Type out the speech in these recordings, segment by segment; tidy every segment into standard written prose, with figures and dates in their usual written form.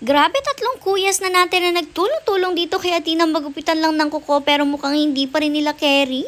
Grabe, tatlong kuyas na natin na nagtulong-tulong dito kay Athena magupitan lang ng kuko pero mukhang hindi pa rin nila carry.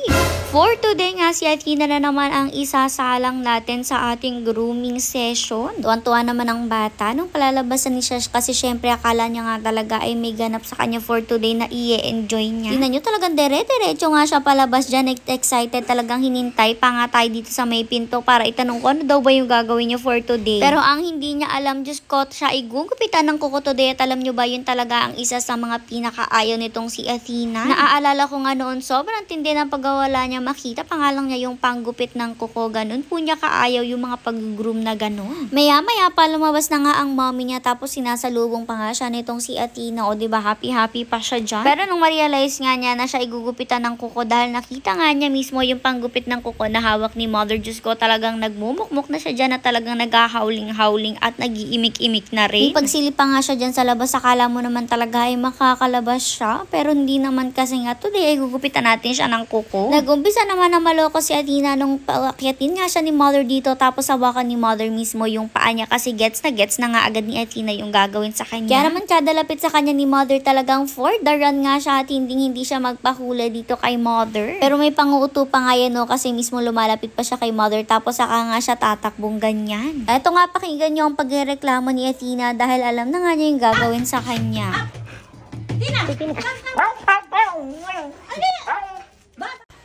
For today nga, si Athena na naman ang isasalang natin sa ating grooming session. Tuwan-tuwa naman ang bata nung palalabasan ni siya kasi syempre akala niya nga talaga ay may ganap sa kanya for today na i-enjoy niya. Tingnan nyo talagang dire-diretso nga siya palabas dyan, excited talagang hinintay pa nga tayo dito sa may pinto para itanong ko ano daw ba yung gagawin niya for today. Pero ang hindi niya alam, Diyos ko, siya ay gugupitan ng kuko today at alam nyo ba yun talaga ang isa sa mga pinakaayaw nitong si Athena. Naaalala ko nga noon sobrang tindi ng pagkawala niya makita pa nga lang niya yung panggupit ng kuko, ganun po niya kaayaw yung mga pag-groom na ganun. Maya-maya pa lumabas na nga ang mommy niya tapos sinasalubong pa nga siya nitong si Athena, o diba happy-happy pa siya dyan. Pero nung ma-realize nga niya na siya igugupitan ng kuko dahil nakita nga niya mismo yung panggupit ng kuko na hawak ni Mother, Diyos ko, talagang nagmumukmuk na siya dyan at talagang nag-howling-howling at nag-iimik-imik na rin. Yung pagsilip pa nga siya dyan sa labas, akala mo naman talaga ay makakalabas siya, pero hindi naman kasi nga today ay gugupitan natin siya ng kuko. Nag-umpisa naman na maloko si Athena nung paakyatin nga siya ni Mother dito tapos hawakan ni Mother mismo yung paa niya kasi gets na nga agad ni Athena yung gagawin sa kanya. Kaya naman kada lapit sa kanya ni Mother talagang for the run nga siya at hindi siya magpahula dito kay Mother. Pero may panguuto pa nga yan, no, kasi mismo lumalapit pa siya kay Mother tapos saka nga siya tatakbong ganyan. Eto nga, pakinggan niyo ang pagreklamo ni Athena dahil alam na nga niya yung gagawin sa kanya.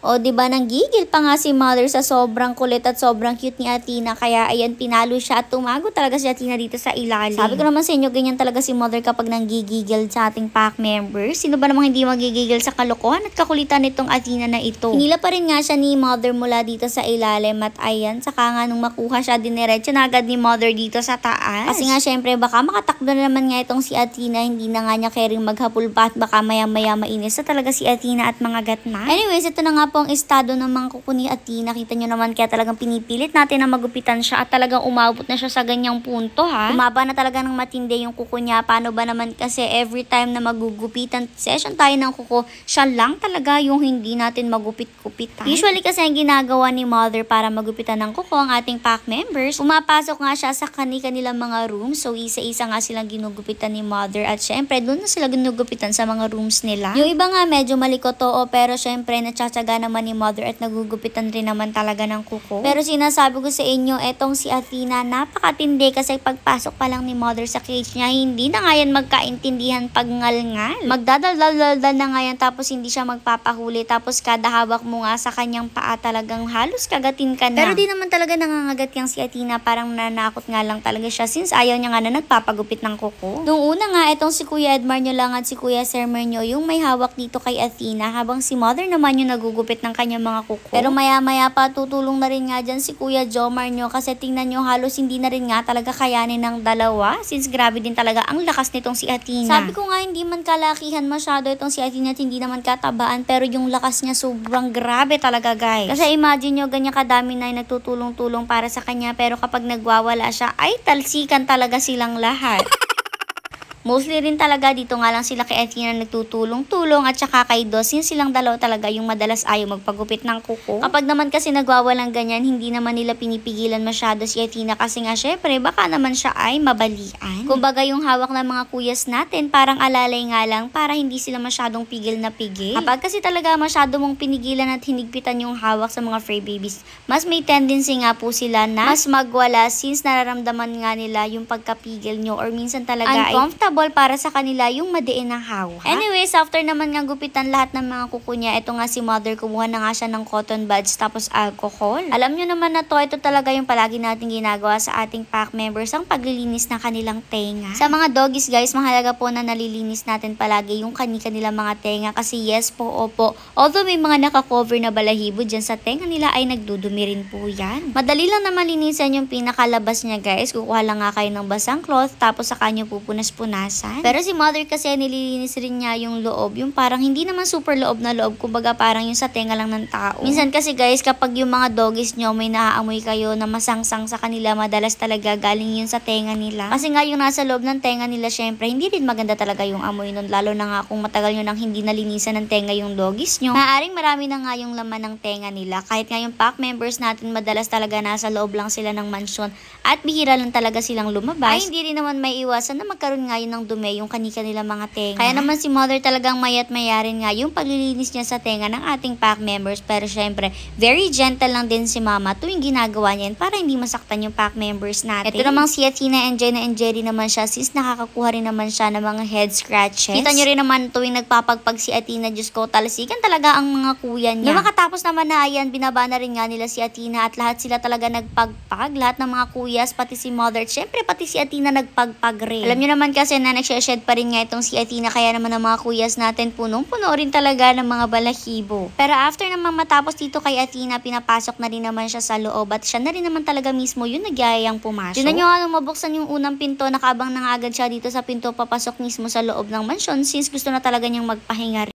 O diba nanggigil pa nga si Mother sa sobrang kulit at sobrang cute ni Athena, kaya ayan pinalo siya at tumago talaga si Athena dito sa ilalim. Sabi ko naman sa inyo, ganyan talaga si Mother kapag nanggigigil sa ating pack members. Sino ba namang hindi magigigil sa kalokohan at kakulitan nitong Athena na ito? Hinila pa rin nga siya ni Mother mula dito sa ilalim at ayan, saka nga nung makuha siya, diniretso na agad ni Mother dito sa taas. Kasi nga syempre baka makatakbo na naman nga itong si Athena, hindi na nga niya caring maghapul pa at baka maya-maya mainis na talaga si Athena at mga gatna. Anyways, ito na nga po ang estado ng mga kuko ni Athena. Kita nyo naman, kaya talagang pinipilit natin na magupitan siya at talagang umabot na siya sa ganyang punto, ha. Umaba na talaga ng matindi yung kuko niya. Paano ba naman kasi every time na magugupitan session tayo ng kuko, siya lang talaga yung hindi natin magupit-kupitan. Usually kasi ang ginagawa ni Mother para magupitan ng kuko ang ating pack members, pumapasok nga siya sa kanilang mga rooms. So isa-isa nga silang ginugupitan ni Mother at syempre doon na sila ginugupitan sa mga rooms nila. Yung iba nga medyo malikot, pero syempre natsyatsaga naman ni Mother at nagugupitan rin naman talaga ng kuko. Pero sinasabi ko sa inyo, etong si Athena napakatindi kasi pagpasok pa lang ni Mother sa cage niya, hindi na nga yan magkaintindihan pag ngal-ngal. Magdadal-dal-dal na nga yan tapos hindi siya magpapahuli tapos kada hawak mo nga sa kanyang paa talagang halos kagatin ka na. Pero di naman talaga nangangagat yang si Athena, parang nanakot nga lang talaga siya since ayaw niya nga na nagpapagupit ng kuko. Noong una nga, etong si Kuya Edmar nyo lang at si Kuya Sermer nyo yung may hawak dito kay Athena habang si Mother naman yung nagugupit ng kanyang mga kuko. Pero maya-maya pa tutulong na rin nga dyan si Kuya Jomar nyo kasi tingnan nyo halos hindi na rin nga talaga kayanin ng dalawa since grabe din talaga ang lakas nitong si Athena. Sabi ko nga hindi man kalakihan masyado itong si Athena at hindi naman katabaan pero yung lakas niya sobrang grabe talaga, guys. Kasi imagine nyo ganyan kadami na yung nagtutulong-tulong para sa kanya pero kapag nagwawala siya ay talsikan talaga silang lahat. Mostly rin talaga dito nga lang sila kay Athena nagtutulong-tulong at saka kay Dos, since silang dalawa talaga yung madalas ayaw magpagupit ng kuko. Kapag naman kasi nagwawalang ganyan, hindi naman nila pinipigilan masyado si Athena kasi nga syempre baka naman siya ay mabalian. Kumbaga yung hawak ng mga kuyas natin parang alalay nga lang para hindi sila masyadong pigil na pigil. Kapag kasi talaga masyado mong pinigilan at hinigpitan yung hawak sa mga fur babies, mas may tendency nga po sila na mas magwala since nararamdaman nga nila yung pagkapigil nyo or minsan talaga uncomfortable para sa kanila yung madiin ng hawak. Anyways, after naman nga gupitan lahat ng mga kuko niya, ito nga si Mother, kumuha na nga siya ng cotton buds tapos alcohol. Alam nyo naman na ito talaga yung palagi natin ginagawa sa ating pack members, ang paglilinis ng kanilang tenga. Sa mga doggies, guys, mahalaga po na nalilinis natin palagi yung kanilang mga tenga kasi yes po, opo, although may mga nakakover na balahibo dyan sa tenga nila ay nagdudumi rin po yan. Madali lang na malinisan yung pinakalabas niya, guys. Kukuha lang nga kayo ng basang cloth tapos saka nyo pupunas-punas. Pero si Mother kasi nililinis rin niya yung loob, yung parang hindi naman super loob na loob, kumbaga parang yung sa tenga lang ng tao. Minsan kasi guys, kapag yung mga doggies nyo may naaamoy kayo na masangsang sa kanila, madalas talaga galing yun sa tenga nila. Kasi nga yung nasa loob ng tenga nila, syempre hindi rin maganda talaga yung amoy nun, lalo na nga kung matagal nyo nang hindi nalinisan ng tenga yung doggies nyo. Maaaring marami na nga yung laman ng tenga nila. Kahit nga yung pack members natin, madalas talaga nasa loob lang sila ng mansyon at bihira lang talaga silang lumabas, ay hindi rin naman may iwasan na magkaroon nga yun ng dumi yung kani-kanila mga tenga. Kaya naman si mother talagang mayat mayarin nga yung paglilinis niya sa tenga ng ating pack members. Pero syempre, very gentle lang din si mama tuwing ginagawa niya yan para hindi masaktan yung pack members natin. Ito namang si Athena and Jenny naman siya since nakakakuha rin naman siya ng mga head scratches. Kita nyo rin naman tuwing nagpapagpag si Athena, Diyos ko, talasikan talaga ang mga kuya niya. Nung makatapos naman na ayan, binaba na rin nga nila si Athena at lahat sila talaga nagpagpag. Lahat ng mga kuyas, pati si mother, syempre pati si Athena nagpagpag rin. Alam nyo naman kasi na nagshed pa rin nga itong si Athena, kaya naman ang mga kuyas natin punong-puno rin talaga ng mga balahibo. Pero after naman matapos dito kay Athena, pinapasok na rin naman siya sa loob at siya na rin naman talaga mismo yung nagyayang pumasok. Yun na nyo nga, mabuksan yung unang pinto, nakaabang na nga agad siya dito sa pinto papasok mismo sa loob ng mansyon since gusto na talaga niyang magpahinga rin.